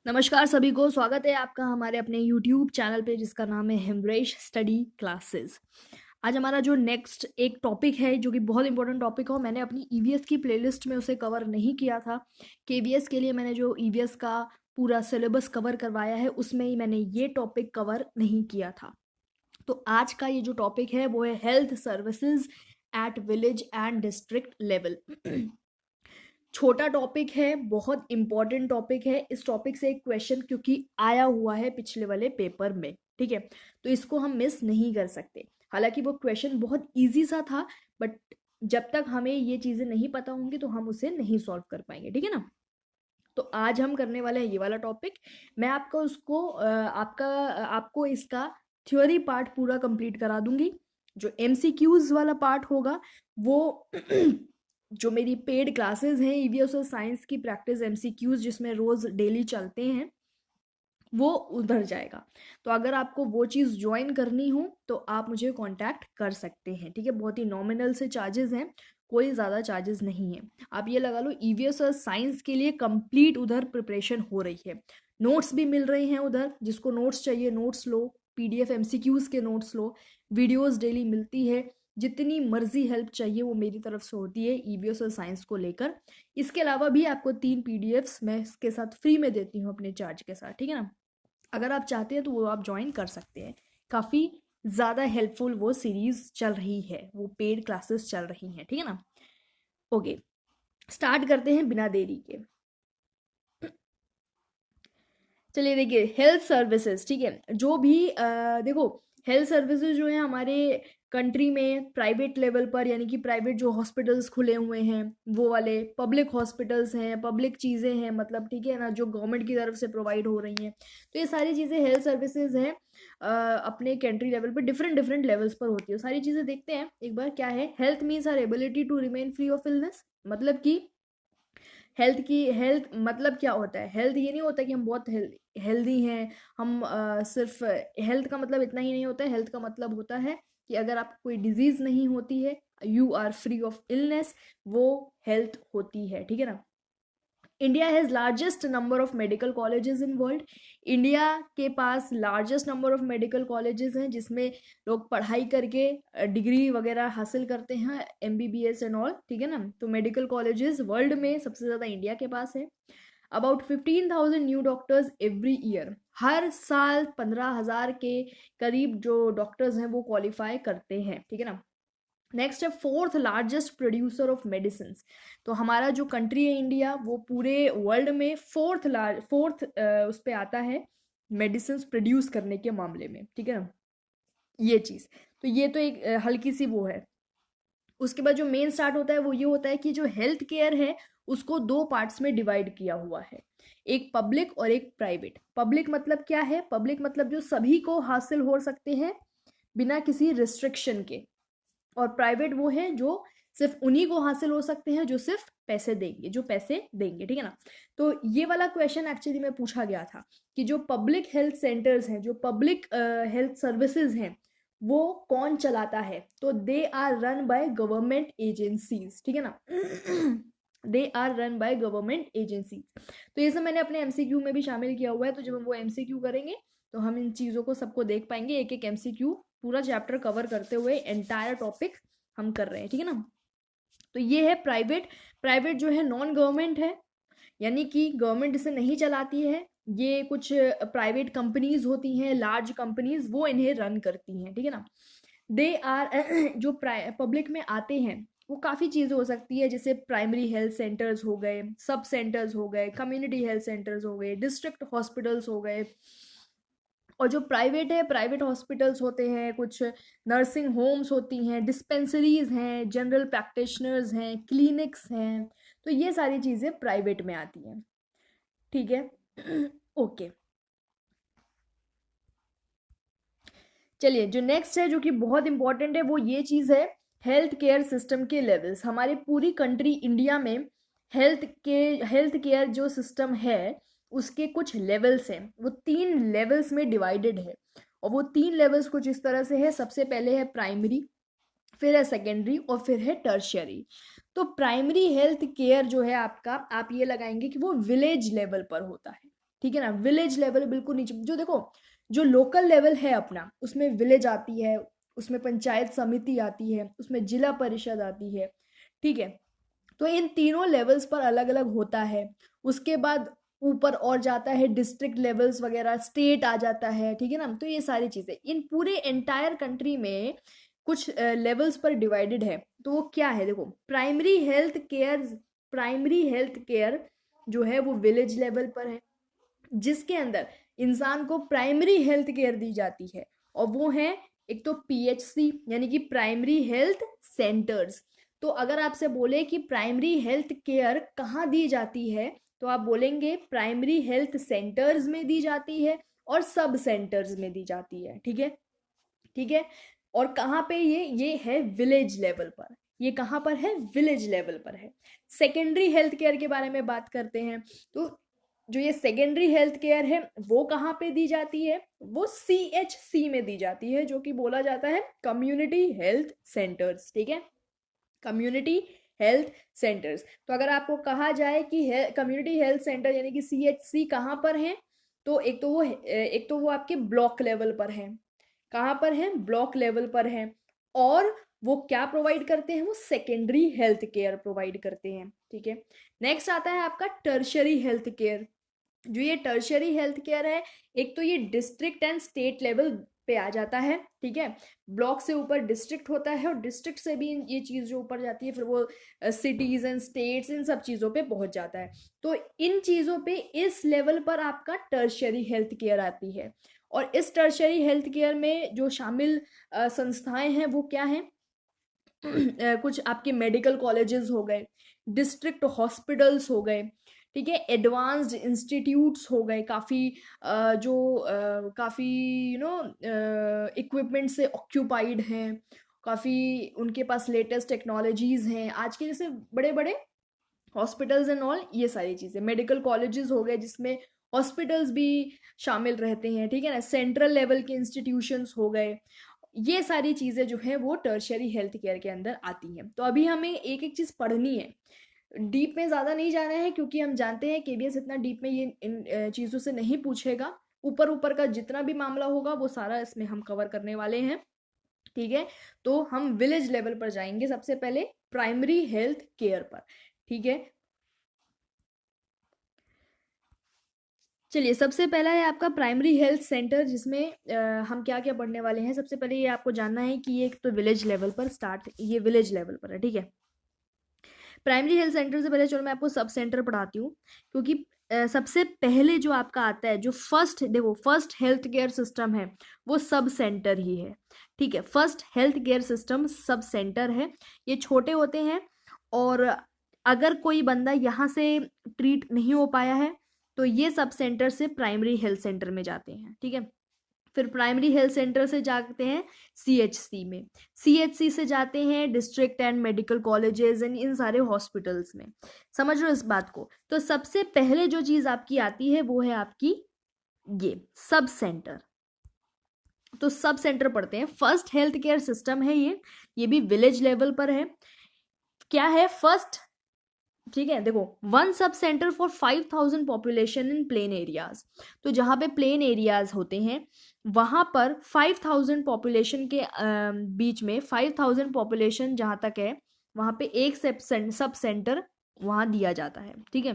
नमस्कार सभी को, स्वागत है आपका हमारे अपने YouTube चैनल पे जिसका नाम है हिमरेश स्टडी क्लासेस। आज हमारा जो नेक्स्ट एक टॉपिक है जो कि बहुत इंपॉर्टेंट टॉपिक हो, मैंने अपनी ईवीएस की प्लेलिस्ट में उसे कवर नहीं किया था। केवीएस के लिए मैंने जो ईवीएस का पूरा सिलेबस कवर करवाया है उसमें ही मैंने ये टॉपिक कवर नहीं किया था। तो आज का ये जो टॉपिक है वो है health services at village and district level. छोटा टॉपिक है, बहुत इंपॉर्टेंट टॉपिक है। इस टॉपिक से एक क्वेश्चन क्योंकि आया हुआ है पिछले वाले पेपर में, ठीक है, तो इसको हम मिस नहीं कर सकते। हालांकि वो क्वेश्चन बहुत इजी सा था, बट जब तक हमें ये चीज़ें नहीं पता होंगी तो हम उसे नहीं सॉल्व कर पाएंगे, ठीक है ना। तो आज हम करने वाले हैं ये वाला टॉपिक। मैं आपको इसका थ्योरी पार्ट पूरा कंप्लीट करा दूंगी। जो एमसीक्यूज वाला पार्ट होगा वो जो मेरी पेड क्लासेस हैं ईवीएस और साइंस की प्रैक्टिस एमसीक्यूज जिसमें रोज डेली चलते हैं वो उधर जाएगा। तो अगर आपको वो चीज़ ज्वाइन करनी हो तो आप मुझे कांटेक्ट कर सकते हैं, ठीक है। बहुत ही नॉमिनल से चार्जेस हैं, कोई ज़्यादा चार्जेस नहीं है। आप ये लगा लो ईवीएस और साइंस के लिए कंप्लीट उधर प्रिपरेशन हो रही है। नोट्स भी मिल रहे हैं उधर, जिसको नोट्स चाहिए नोट्स लो, पीडीएफ एमसीक्यूज के नोट्स लो, वीडियोस डेली मिलती है। जितनी मर्जी हेल्प चाहिए वो मेरी तरफ से होती है ईवीएस और साइंस को लेकर। इसके अलावा भी आपको 3 पीडीएफ्स मैं इसके साथ फ्री में देती हूँ अपने चार्ज के साथ, ठीक है ना। अगर आप चाहते हैं तो वो आप ज्वाइन कर सकते हैं। काफ़ी ज़्यादा हेल्पफुल वो सीरीज चल रही है, वो पेड क्लासेस चल रही हैं, ठीक है ना। ओके, स्टार्ट करते हैं बिना देरी के। चलिए देखिए, हेल्थ सर्विसेज, ठीक है। जो भी देखो, हेल्थ सर्विसेज जो है हमारे कंट्री में प्राइवेट लेवल पर, यानी कि प्राइवेट जो हॉस्पिटल्स खुले हुए हैं वो वाले, पब्लिक हॉस्पिटल्स हैं, पब्लिक चीज़ें हैं, मतलब ठीक है ना, जो गवर्नमेंट की तरफ से प्रोवाइड हो रही हैं। तो ये सारी चीज़ें हेल्थ सर्विसेज हैं। अपने कंट्री लेवल पर डिफरेंट डिफरेंट लेवल्स पर होती है सारी चीज़ें। देखते हैं एक बार क्या है। Health means our ability to remain free of illness. मतलब कि हेल्थ मतलब क्या होता है। हेल्थ ये नहीं होता कि हम बहुत हेल्दी हैं। हम सिर्फ हेल्थ का मतलब इतना ही नहीं होता है। हेल्थ का मतलब होता है कि अगर आपको कोई डिजीज नहीं होती है, you are free of illness, वो हेल्थ होती है, ठीक है ना। India has largest number of medical colleges in world. India के पास largest number of medical colleges हैं जिसमें लोग पढ़ाई करके डिग्री वगैरह हासिल करते हैं, एमबीबीएस एंड ऑल, ठीक है ना। तो मेडिकल कॉलेजेस वर्ल्ड में सबसे ज़्यादा इंडिया के पास है। About 15,000 new doctors every year. हर साल 15,000 के करीब जो डॉक्टर्स हैं वो क्वालिफाई करते हैं, ठीक है ना। नेक्स्ट है fourth largest producer of medicine. तो हमारा जो कंट्री है इंडिया, वो पूरे वर्ल्ड में फोर्थ उस पे आता है मेडिसिन प्रोड्यूस करने के मामले में, ठीक है ना। ये चीज़, तो ये तो एक हल्की सी वो है। उसके बाद जो मेन स्टार्ट होता है वो ये होता है कि जो हेल्थ केयर है उसको दो पार्ट्स में डिवाइड किया हुआ है, एक पब्लिक और एक प्राइवेट। पब्लिक मतलब क्या है? पब्लिक मतलब जो सभी को हासिल हो सकते हैं बिना किसी रिस्ट्रिक्शन के, और प्राइवेट वो है जो सिर्फ उन्हीं को हासिल हो सकते हैं जो सिर्फ पैसे देंगे, जो पैसे देंगे, ठीक है ना। तो ये वाला क्वेश्चन एक्चुअली में पूछा गया था कि जो पब्लिक हेल्थ सेंटर्स हैं, जो पब्लिक हेल्थ सर्विसेज हैं, वो कौन चलाता है? तो they are run by government agencies, ठीक है ना। They are run by government agencies. तो ये सब मैंने अपने एमसीक्यू में भी शामिल किया हुआ है। तो जब हम वो एमसीक्यू करेंगे तो हम इन चीज़ों को सबको देख पाएंगे, एक एक एमसीक्यू पूरा चैप्टर कवर करते हुए एंटायर टॉपिक हम कर रहे हैं, ठीक है ना। तो ये है प्राइवेट। प्राइवेट जो है नॉन गवर्नमेंट है, यानी कि गवर्नमेंट इसे नहीं चलाती है। ये कुछ प्राइवेट कंपनीज होती हैं, लार्ज कंपनीज, वो इन्हें रन करती हैं, ठीक है ना। दे आर जो पब्लिक में आते हैं वो काफ़ी चीज़ें हो सकती है, जैसे प्राइमरी हेल्थ सेंटर्स हो गए, सब सेंटर्स हो गए, कम्युनिटी हेल्थ सेंटर्स हो गए, डिस्ट्रिक्ट हॉस्पिटल्स हो गए। और जो प्राइवेट है, प्राइवेट हॉस्पिटल्स होते हैं, कुछ नर्सिंग होम्स होती हैं, डिस्पेंसरीज हैं, जनरल प्रैक्टिशनर्स हैं, क्लिनिक्स हैं। तो ये सारी चीज़ें प्राइवेट में आती हैं, ठीक है। ओके, चलिए जो नेक्स्ट है जो कि बहुत इंपॉर्टेंट है वो ये चीज़ है, हेल्थ केयर सिस्टम के लेवल्स। हमारी पूरी कंट्री इंडिया में हेल्थ केयर जो सिस्टम है उसके कुछ लेवल्स हैं, वो 3 लेवल्स में डिवाइडेड है। और वो 3 लेवल्स कुछ इस तरह से है। सबसे पहले है प्राइमरी, फिर है सेकेंडरी और फिर है टर्शियरी। तो प्राइमरी हेल्थ केयर जो है आपका, आप ये लगाएंगे कि वो विलेज लेवल पर होता है। ठीक है ना। विलेज लेवल बिल्कुल नीचे, जो देखो जो लोकल लेवल है अपना, उसमें विलेज आती है, उसमें पंचायत समिति आती है, उसमें जिला परिषद आती है, ठीक है। तो इन तीनों लेवल्स पर अलग अलग होता है। उसके बाद ऊपर और जाता है डिस्ट्रिक्ट लेवल्स वगैरह, स्टेट आ जाता है, ठीक है ना। तो ये सारी चीज़ें इन पूरे एंटायर कंट्री में कुछ लेवल्स पर डिवाइडेड है। तो वो क्या है, देखो प्राइमरी हेल्थ केयर जो है वो विलेज लेवल पर है, जिसके अंदर इंसान को प्राइमरी हेल्थ केयर दी जाती है। और वो है एक तो पीएचसी यानी कि प्राइमरी हेल्थ सेंटर्स। तो अगर आपसे बोले कि प्राइमरी हेल्थ केयर कहाँ दी जाती है, तो आप बोलेंगे प्राइमरी हेल्थ सेंटर्स में दी जाती है और सब सेंटर्स में दी जाती है, ठीक है। ठीक है। और कहाँ पे ये है विलेज लेवल पर। ये कहाँ पर है, विलेज लेवल पर है। सेकेंडरी हेल्थ केयर के बारे में बात करते हैं, तो जो ये सेकेंडरी हेल्थ केयर है वो कहाँ पे दी जाती है, वो सीएचसी में दी जाती है, जो कि बोला जाता है कम्युनिटी हेल्थ सेंटर्स, ठीक है। Community health centres. तो अगर आपको कहा जाए कि कम्युनिटी हेल्थ सेंटर यानी कि सीएचसी कहाँ पर है, तो एक तो वो आपके ब्लॉक लेवल पर है। कहाँ पर है, ब्लॉक लेवल पर है। और वो क्या प्रोवाइड करते हैं, वो सेकेंडरी हेल्थ केयर प्रोवाइड करते हैं, ठीक है। नेक्स्ट आता है आपका टर्शरी हेल्थ केयर। जो ये टर्शरी हेल्थ केयर है, एक तो ये डिस्ट्रिक्ट एंड स्टेट लेवल पे आ जाता है, ठीक है। ब्लॉक से ऊपर डिस्ट्रिक्ट होता है और डिस्ट्रिक्ट से भी ये चीज़ जो ऊपर जाती है फिर वो सिटीज एंड स्टेट्स, इन सब चीज़ों पे पहुंच जाता है। तो इन चीज़ों पे इस लेवल पर आपका टर्शरी हेल्थ केयर आती है। और इस टर्शरी हेल्थ केयर में जो शामिल संस्थाएं हैं वो क्या हैं, कुछ आपके मेडिकल कॉलेजेस हो गए, डिस्ट्रिक्ट हॉस्पिटल्स हो गए, ठीक है, एडवांस्ड इंस्टीट्यूट्स हो गए, काफ़ी जो काफ़ी इक्विपमेंट से ऑक्यूपाइड हैं, काफ़ी उनके पास लेटेस्ट टेक्नोलॉजीज़ हैं आज के, जैसे बड़े बड़े हॉस्पिटल्स एंड ऑल, ये सारी चीज़ें। मेडिकल कॉलेजेस हो गए जिसमें हॉस्पिटल्स भी शामिल रहते हैं, ठीक है ना। सेंट्रल लेवल के इंस्टीट्यूशंस हो गए। ये सारी चीज़ें जो है वो टर्शियरी हेल्थ केयर के अंदर आती हैं। तो अभी हमें एक एक चीज़ पढ़नी है, डीप में ज़्यादा नहीं जाना है, क्योंकि हम जानते हैं केबीएस इतना डीप में ये इन चीज़ों से नहीं पूछेगा। ऊपर ऊपर का जितना भी मामला होगा वो सारा इसमें हम कवर करने वाले हैं, ठीक है। तो हम विलेज लेवल पर जाएंगे सबसे पहले, प्राइमरी हेल्थ केयर पर, ठीक है। चलिए, सबसे पहला है आपका प्राइमरी हेल्थ सेंटर, जिसमें हम क्या क्या पढ़ने वाले हैं। सबसे पहले ये आपको जानना है कि ये एक तो विलेज लेवल पर ये विलेज लेवल पर है, ठीक है। प्राइमरी हेल्थ सेंटर से पहले चलो मैं आपको सब सेंटर पढ़ाती हूँ, क्योंकि सबसे पहले जो आपका आता है, जो फर्स्ट हेल्थ केयर सिस्टम है वो सब सेंटर ही है, ठीक है। First health care system sub centre है। ये छोटे होते हैं, और अगर कोई बंदा यहाँ से ट्रीट नहीं हो पाया है तो ये सब सेंटर से प्राइमरी हेल्थ सेंटर में जाते हैं, ठीक है। फिर प्राइमरी हेल्थ सेंटर से जाते हैं सीएचसी में, सीएचसी से जाते हैं district and medical colleges and in सारे हॉस्पिटल्स में। समझ रहे हो इस बात को। तो सबसे पहले जो चीज़ आपकी आती है वो है आपकी ये सब सेंटर। तो सब सेंटर पढ़ते हैं, फर्स्ट हेल्थ केयर सिस्टम है ये भी विलेज लेवल पर है। क्या है फर्स्ट, ठीक है। देखो, one sub centre for 5,000 population in plain areas. तो जहाँ पे प्लेन एरियाज होते हैं वहाँ पर 5,000 पॉपुलेशन के बीच में, 5,000 पॉपुलेशन जहाँ तक है वहाँ पे एक सब सेंटर वहाँ दिया जाता है, ठीक है।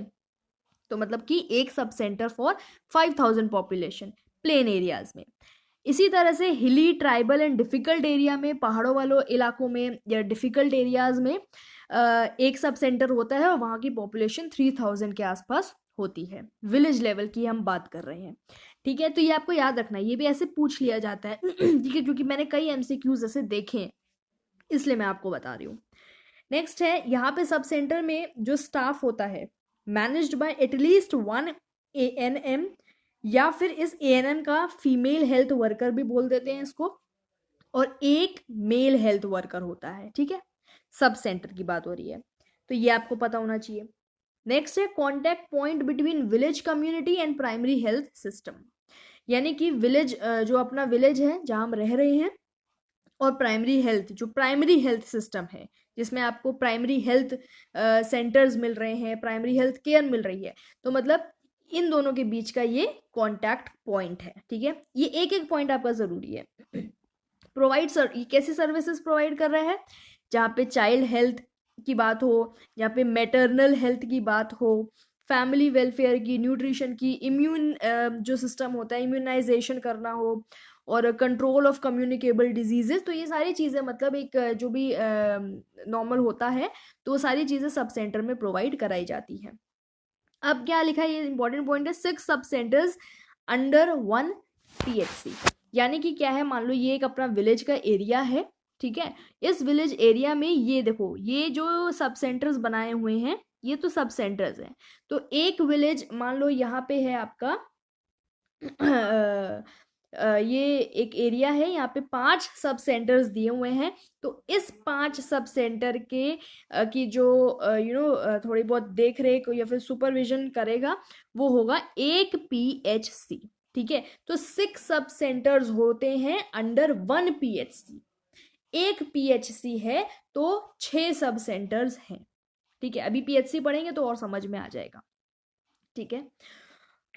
तो मतलब कि एक sub centre for 5,000 population plain areas में। इसी तरह से हिली, ट्राइबल एंड डिफिकल्ट एरिया में, पहाड़ों वालों इलाकों में या डिफिकल्ट एरियाज में एक सब सेंटर होता है और वहाँ की पॉपुलेशन 3,000 के आसपास होती है। विलेज लेवल की हम बात कर रहे हैं, ठीक है। तो ये आपको याद रखना है, ये भी ऐसे पूछ लिया जाता है ठीक है, क्योंकि मैंने कई एमसीक्यूज ऐसे देखे हैं, इसलिए मैं आपको बता रही हूँ। नेक्स्ट है, यहाँ पे सब सेंटर में जो स्टाफ होता है managed by at least one ANM, या फिर इस एएनएम का फीमेल हेल्थ वर्कर भी बोल देते हैं इसको, और एक मेल हेल्थ वर्कर होता है, ठीक है। सब सेंटर की बात हो रही है, तो ये आपको पता होना चाहिए। नेक्स्ट है contact point between village community and primary health system. यानी कि विलेज, जो अपना विलेज है जहां हम रह रहे हैं, और प्राइमरी हेल्थ सिस्टम है जिसमें आपको प्राइमरी हेल्थ सेंटर्स मिल रहे हैं, प्राइमरी हेल्थ केयर मिल रही है। तो मतलब इन दोनों के बीच का ये कॉन्टैक्ट पॉइंट है, ठीक है। ये एक एक पॉइंट आपका ज़रूरी है। प्रोवाइड सर ये कैसी सर्विसेज प्रोवाइड कर रहा है, जहाँ पे चाइल्ड हेल्थ की बात हो, जहाँ पे मैटरनल हेल्थ की बात हो, फैमिली वेलफेयर की, न्यूट्रिशन की, इम्यून जो सिस्टम होता है इम्यूनाइजेशन करना हो, और कंट्रोल ऑफ कम्युनिकेबल डिजीजेस। तो ये सारी चीज़ें मतलब एक जो भी नॉर्मल होता है, तो वो सारी चीज़ें सब सेंटर में प्रोवाइड कराई जाती हैं। अब क्या लिखा है, ये इंपॉर्टेंट पॉइंट है, 6 सब सेंटर्स अंडर 1 PHC। यानी कि क्या है, मान लो ये एक अपना विलेज का एरिया है, ठीक है। इस विलेज एरिया में ये देखो, ये जो सब सेंटर्स बनाए हुए हैं, ये तो सब सेंटर्स हैं। तो एक विलेज मान लो यहाँ पे है आपका ये एक एरिया है, यहाँ पे 5 सब सेंटर्स दिए हुए हैं। तो इस 5 सब सेंटर के की जो थोड़ी बहुत देख रेख या फिर सुपरविजन करेगा, वो होगा एक PHC, ठीक है। तो 6 सब सेंटर्स होते हैं अंडर 1 PHC। एक PHC है तो 6 सब सेंटर्स हैं, ठीक है। अभी PHC पढ़ेंगे तो और समझ में आ जाएगा, ठीक है।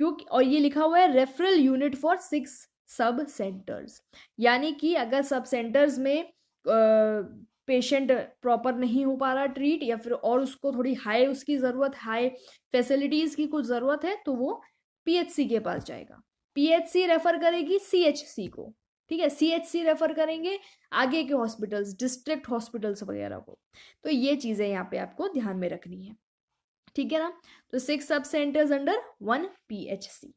क्योंकि और ये लिखा हुआ है रेफरल यूनिट फॉर 6 सब सेंटर्स। यानी कि अगर सब सेंटर्स में पेशेंट प्रॉपर नहीं हो पा रहा ट्रीट, या फिर और उसको थोड़ी हाई उसकी ज़रूरत, हाई फैसिलिटीज़ की कुछ ज़रूरत है, तो वो PHC के पास जाएगा। PHC रेफर करेगी CHC को, ठीक है। CHC रेफर करेंगे आगे के हॉस्पिटल्स, डिस्ट्रिक्ट हॉस्पिटल्स वगैरह को। तो ये चीज़ें यहाँ पे आपको ध्यान में रखनी है, ठीक है ना। तो 6 सब सेंटर्स अंडर 1 PHC।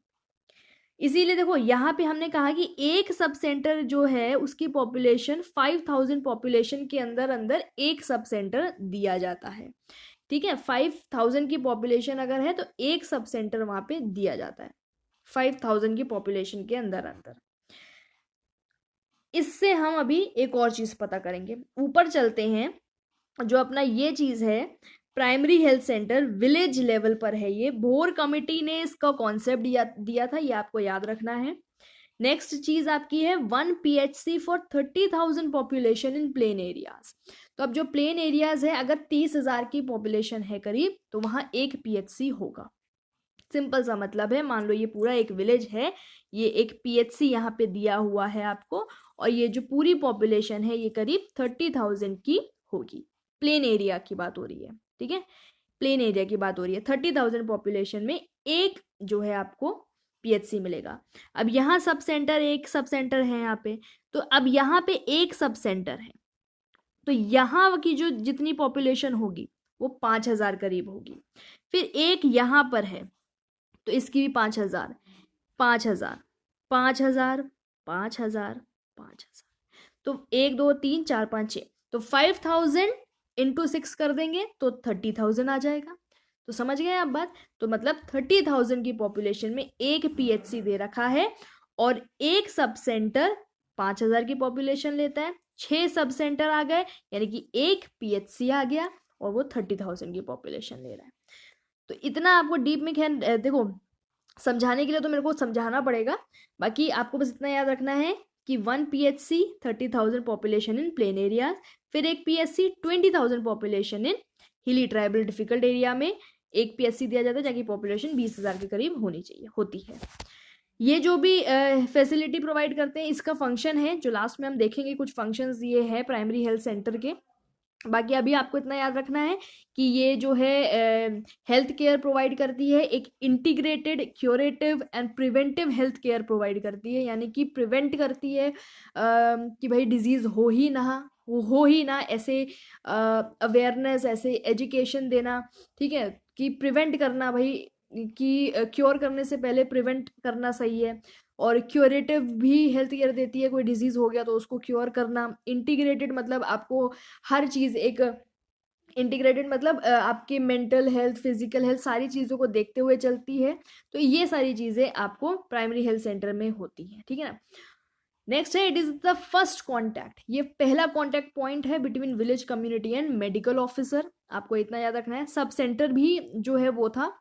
इसीलिए देखो यहाँ पे हमने कहा कि एक सब सेंटर जो है उसकी पॉपुलेशन 5000 पॉपुलेशन के अंदर अंदर एक सब सेंटर दिया जाता है, ठीक है। 5000 की पॉपुलेशन अगर है तो एक सब सेंटर वहां पे दिया जाता है 5000 की पॉपुलेशन के अंदर अंदर। इससे हम अभी एक और चीज पता करेंगे, ऊपर चलते हैं। जो अपना ये चीज है primary health centre village level पर है, ये भोर कमेटी ने इसका कॉन्सेप्ट दिया था, ये आपको याद रखना है। नेक्स्ट चीज आपकी है 1 PHC for 30,000 population in plain areas. तो अब जो प्लेन एरियाज है, अगर 30,000 की पॉपुलेशन है करीब, तो वहां एक PHC होगा। सिंपल सा मतलब है, मान लो ये पूरा एक विलेज है, ये एक PHC यहाँ पे दिया हुआ है आपको, और ये जो पूरी पॉपुलेशन है ये करीब 30,000 की होगी। प्लेन एरिया की बात हो रही है, ठीक है। प्लेन एरिया की बात हो रही है, 30,000 पॉपुलेशन में एक जो है आपको PHC मिलेगा। अब यहाँ सब सेंटर, एक सब सेंटर है यहाँ पे, तो अब यहाँ पे एक सब सेंटर है, तो यहाँ की जो जितनी पॉपुलेशन होगी वो 5,000 करीब होगी। फिर एक यहाँ पर है, तो इसकी भी 5,000, 5,000, 5,000, 5,000, 5,000। तो 1 2 3 4 5 6, तो 5,000 इंटू 6 कर देंगे तो 30,000 आ जाएगा। तो समझ गए आप बात। तो मतलब 30,000 की पॉपुलेशन में एक PHC दे रखा है, और एक सब सेंटर 5,000 की पॉपुलेशन लेता है। 6 सब सेंटर आ गए, यानी कि एक PHC आ गया, और वो 30,000 की पॉपुलेशन ले रहा है। तो इतना आपको डीप में खैर देखो, समझाने के लिए तो मेरे को समझाना पड़ेगा, बाकी आपको बस इतना याद रखना है कि 1 PHC 30,000 population in plain areas, फिर एक PHC 20,000 पॉपुलेशन इन हिली ट्राइबल डिफिकल्ट एरिया में एक PHC दिया जाता है, जहाँ की पॉपुलेशन 20,000 के करीब होती है। ये जो भी फैसिलिटी प्रोवाइड करते हैं, इसका फंक्शन है जो लास्ट में हम देखेंगे, कुछ फंक्शंस ये है प्राइमरी हेल्थ सेंटर के। बाकी अभी आपको इतना याद रखना है कि ये जो है हेल्थ केयर प्रोवाइड करती है, एक integrated curative and preventive health care provide करती है। यानी कि प्रिवेंट करती है कि भाई डिजीज़ हो ही ना ऐसे अवेयरनेस, ऐसे एजुकेशन देना, ठीक है, कि प्रिवेंट करना भाई, कि क्योर करने से पहले प्रिवेंट करना सही है। और क्यूरेटिव भी हेल्थ केयर देती है, कोई डिजीज़ हो गया तो उसको क्योर करना। इंटीग्रेटेड मतलब आपको हर चीज़ एक इंटीग्रेटेड मतलब आपके मेंटल हेल्थ, फिजिकल हेल्थ, सारी चीज़ों को देखते हुए चलती है। तो ये सारी चीज़ें आपको प्राइमरी हेल्थ सेंटर में होती हैं, ठीक है ना। नेक्स्ट है, it is the first contact. ये पहला कॉन्टैक्ट पॉइंट है between village community and medical officer. आपको इतना याद रखना है। सब सेंटर भी जो है वो था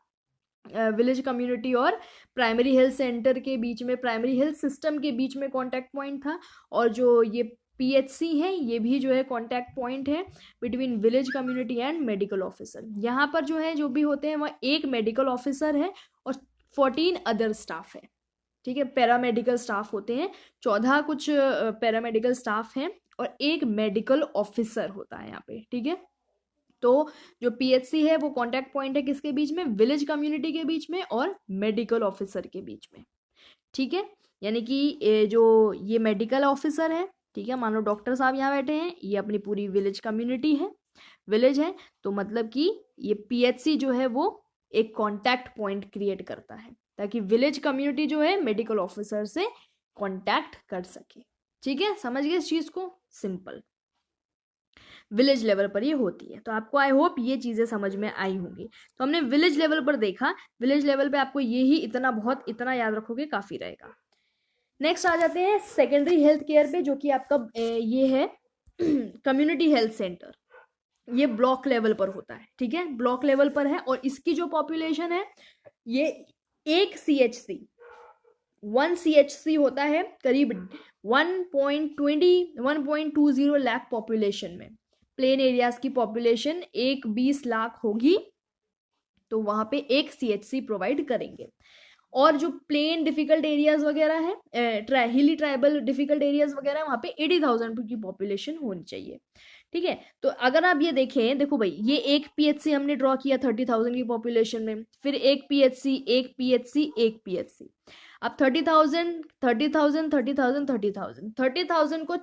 विलेज कम्युनिटी और प्राइमरी हेल्थ सेंटर के बीच में, प्राइमरी हेल्थ सिस्टम के बीच में कॉन्टैक्ट पॉइंट था। और जो ये PHC है, ये भी जो है कॉन्टैक्ट पॉइंट है between village community and medical officer. यहाँ पर जो है जो भी होते हैं वह एक मेडिकल ऑफिसर है और 14 अदर स्टाफ है, ठीक है। पैरामेडिकल स्टाफ होते हैं 14 कुछ पैरामेडिकल स्टाफ हैं और एक मेडिकल ऑफिसर होता है यहाँ पे, ठीक है। तो जो पीएचसी है वो कॉन्टैक्ट पॉइंट है किसके बीच में, विलेज कम्युनिटी के बीच में और मेडिकल ऑफिसर के बीच में, ठीक है। यानी कि जो ये मेडिकल ऑफिसर है, ठीक है, मान लो डॉक्टर साहब यहाँ बैठे हैं, ये अपनी पूरी विलेज कम्युनिटी है, विलेज है, तो मतलब कि ये पीएचसी जो है वो एक कॉन्टैक्ट पॉइंट क्रिएट करता है ताकि विलेज कम्युनिटी जो है मेडिकल ऑफिसर से कॉन्टैक्ट कर सके, ठीक है। समझ गए इस चीज को, सिंपल विलेज लेवल पर ये होती है। तो आपको आई होप ये चीजें समझ में आई होंगी। तो हमने विलेज लेवल पर देखा, विलेज लेवल पे आपको ये ही इतना बहुत इतना याद रखोगे काफी रहेगा। नेक्स्ट आ जाते हैं सेकेंडरी हेल्थ केयर पे, जो कि आपका ये है कम्युनिटी हेल्थ सेंटर। ये ब्लॉक लेवल पर होता है, ठीक है, ब्लॉक लेवल पर है और इसकी जो पॉपुलेशन है ये एक सीएचसी 1 सीएचसी होता है करीब 1.20 लाख पॉपुलेशन में। प्लेन एरियाज की पॉपुलेशन 20 लाख होगी तो वहां पे एक सीएचसी प्रोवाइड करेंगे। और जो प्लेन डिफिकल्ट एरियाज वगैरह है, हिली ट्राइबल डिफिकल्ट एरियाज वगैरह, वहां पे 80,000 की पॉपुलेशन होनी चाहिए, ठीक है। तो अगर आप ये देखें, देखो भाई ये एक पीएचसी हमने ड्रॉ किया 30,000 की पॉपुलेशन में, फिर एक पीएचसी एक पीएचसी एक पीएचसी। अब 30,000 30,000 30,000 30,000 30,000 को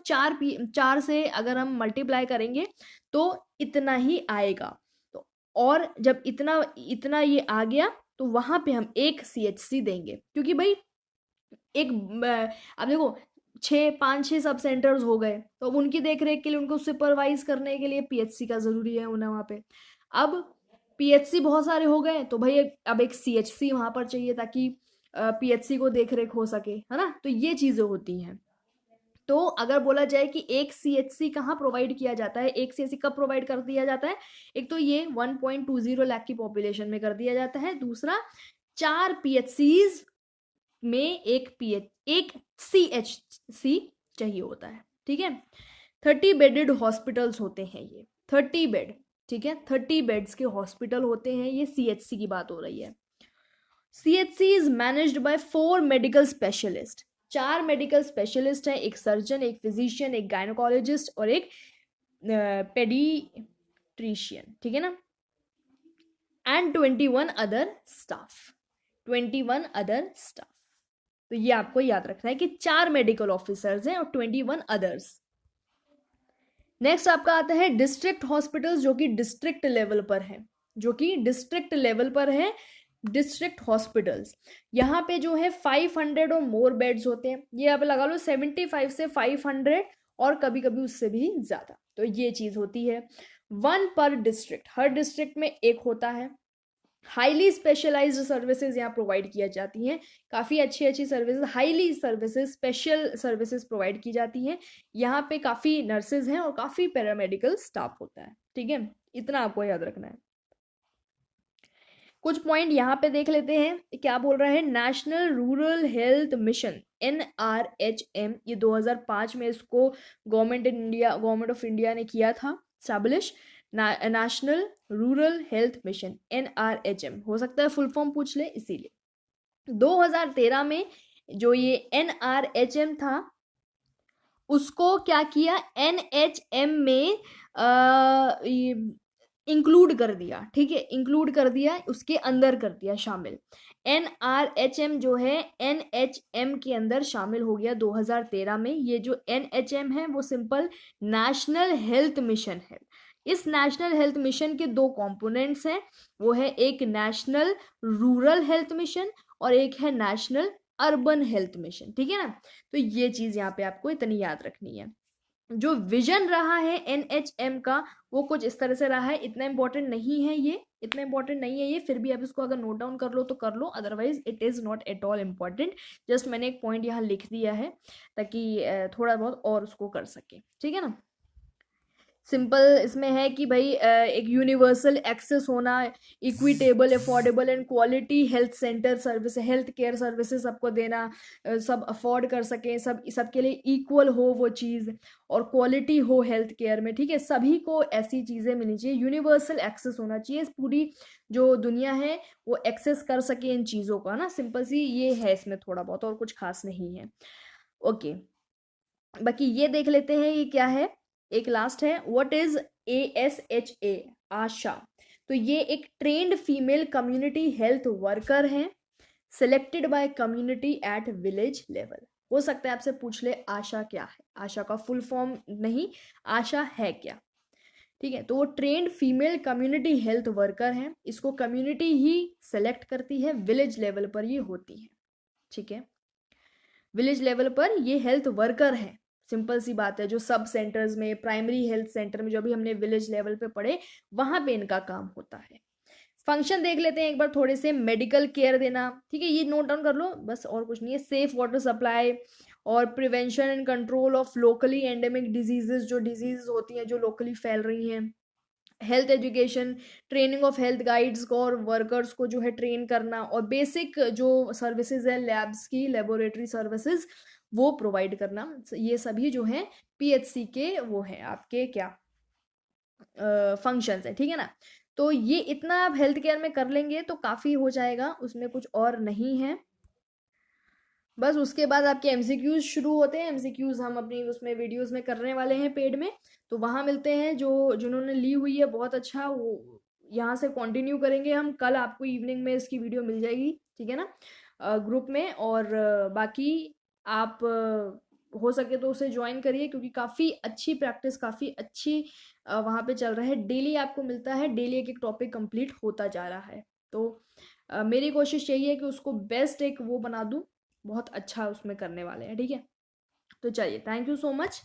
चार से अगर हम मल्टीप्लाई करेंगे तो इतना ही आएगा। तो और जब इतना इतना ये आ गया तो वहां पे हम एक सीएचसी देंगे, क्योंकि भाई एक अब देखो 5-6 सब सेंटर्स हो गए तो अब उनकी देख रेख के लिए, उनको सुपरवाइज करने के लिए पीएचसी का जरूरी है उन्हें वहां पे। अब पीएचसी बहुत सारे हो गए तो भाई अब एक सीएचसी वहां पर चाहिए ताकि पीएचसी को देख रेख हो सके, है ना। तो ये चीजें होती हैं। तो अगर बोला जाए कि एक सीएचसी कहाँ प्रोवाइड किया जाता है, एक सीएचसी कब प्रोवाइड कर दिया जाता है, एक तो ये 1.20 लाख की पॉपुलेशन में कर दिया जाता है, दूसरा 4 पीएचसीज में एक सीएचसी चाहिए होता है, ठीक है। 30 बेडेड हॉस्पिटल्स होते हैं ये, 30 बेड, ठीक है, 30 बेड्स के हॉस्पिटल होते हैं, ये सीएचसी की बात हो रही है। CHC is managed by 4 medical specialist, 4 medical specialist हैं, एक सर्जन, एक फिजिशियन, एक गायनोकोलॉजिस्ट और एक पेडिट्रिशियन, ठीक है ना, and 21 other staff, 21 other staff. तो ये आपको याद रखना है कि 4 मेडिकल ऑफिसर्स हैं और 21 अदर्स। नेक्स्ट आपका आता है डिस्ट्रिक्ट हॉस्पिटल्स, जो कि डिस्ट्रिक्ट लेवल पर है, जो कि डिस्ट्रिक्ट लेवल पर है। डिस्ट्रिक्ट हॉस्पिटल्स यहाँ पे जो है 500 और मोर बेड्स होते हैं, ये आप लगा लो 75 से 500 और कभी कभी उससे भी ज्यादा। तो ये चीज होती है 1 पर डिस्ट्रिक्ट, हर डिस्ट्रिक्ट में एक होता है। हाईली स्पेशलाइज्ड सर्विसेज यहाँ प्रोवाइड किया जाती हैं, काफ़ी अच्छी अच्छी services, highly services, special services provide की जाती हैं। यहाँ पे काफ़ी नर्सेज हैं और काफ़ी पैरामेडिकल स्टाफ होता है, ठीक है, इतना आपको याद रखना है। कुछ पॉइंट यहाँ पे देख लेते हैं, क्या बोल रहा है, national rural health mission NRHM, ये 2005 में इसको गवर्नमेंट ऑफ इंडिया ने किया था establish, national rural health mission NRHM, हो सकता है फुल फॉर्म पूछ ले इसीलिए। 2013 में जो ये NRHM था उसको क्या किया, NHM में इंक्लूड कर दिया, ठीक है, इंक्लूड कर दिया, उसके अंदर कर दिया शामिल। NRHM जो है NHM के अंदर शामिल हो गया 2013 में। ये जो NHM है वो सिंपल नेशनल हेल्थ मिशन है। इस नेशनल हेल्थ मिशन के 2 कंपोनेंट्स हैं, वो है एक नेशनल रूरल हेल्थ मिशन और एक है नेशनल अर्बन हेल्थ मिशन, ठीक है ना। तो ये चीज यहाँ पे आपको इतनी याद रखनी है। जो विजन रहा है NHM का वो कुछ इस तरह से रहा है, इतना इंपॉर्टेंट नहीं है ये, इतना इंपॉर्टेंट नहीं है ये, फिर भी आप इसको अगर नोट डाउन कर लो तो कर लो, otherwise it is not at all important. Just मैंने एक पॉइंट यहाँ लिख दिया है ताकि थोड़ा बहुत और उसको कर सके, ठीक है ना। सिंपल इसमें है कि भाई एक यूनिवर्सल एक्सेस होना, equitable, affordable and quality health centre service, health care services सबको देना, सब अफोर्ड कर सकें, सबके लिए इक्वल हो वो चीज़, और क्वालिटी हो हेल्थ केयर में, ठीक है, सभी को ऐसी चीज़ें मिलनी चाहिए, यूनिवर्सल एक्सेस होना चाहिए, पूरी जो दुनिया है वो एक्सेस कर सके इन चीज़ों का ना, सिंपल सी ये है इसमें, थोड़ा बहुत और कुछ खास नहीं है। ओके, बाकी ये देख लेते हैं ये क्या है। एक लास्ट है, व्हाट इज ASHA, आशा। तो ये एक trained female community health worker है, selected by community at village level. हो सकता है आपसे पूछ ले आशा क्या है, आशा का फुल फॉर्म नहीं, आशा है क्या, ठीक है। तो वो trend female community health worker है, इसको कम्युनिटी ही सेलेक्ट करती है, विलेज लेवल पर ये होती है, ठीक है। विलेज लेवल पर ये हेल्थ वर्कर है, सिंपल सी बात है, जो सब सेंटर्स में, प्राइमरी हेल्थ सेंटर में, जो भी हमने विलेज लेवल पे पढ़े, वहां पे इनका काम होता है। फंक्शन देख लेते हैं एक बार थोड़े से, मेडिकल केयर देना, ठीक है, ये नोट डाउन कर लो बस, और कुछ नहीं है। सेफ वाटर सप्लाई और prevention and control of locally endemic diseases, जो डिजीज होती हैं जो लोकली फैल रही हैं। Health education, training of health guides को और वर्कर्स को जो है ट्रेन करना, और बेसिक जो सर्विसेज है लैब्स की, लेबोरेटरी सर्विसेज, वो प्रोवाइड करना, ये सभी जो है PHC के वो है आपके क्या फंक्शंस है, ठीक है ना। तो ये इतना आप हेल्थ केयर में कर लेंगे तो काफ़ी हो जाएगा, उसमें कुछ और नहीं है। बस उसके बाद आपके MCQs शुरू होते हैं, MCQs हम अपनी उसमें वीडियोस में करने वाले हैं पेड में, तो वहाँ मिलते हैं। जो जिन्होंने ली हुई है बहुत अच्छा, वो यहाँ से कंटिन्यू करेंगे हम, कल आपको इवनिंग में इसकी वीडियो मिल जाएगी, ठीक है ना, ग्रुप में। और बाकी आप हो सके तो उसे ज्वाइन करिए, क्योंकि काफ़ी अच्छी प्रैक्टिस, काफ़ी अच्छी वहाँ पे चल रहा है, डेली आपको मिलता है, डेली एक एक टॉपिक कंप्लीट होता जा रहा है। तो मेरी कोशिश यही है कि उसको बेस्ट एक वो बना दूँ, बहुत अच्छा उसमें करने वाले हैं, ठीक है। तो चलिए, थैंक यू सो मच।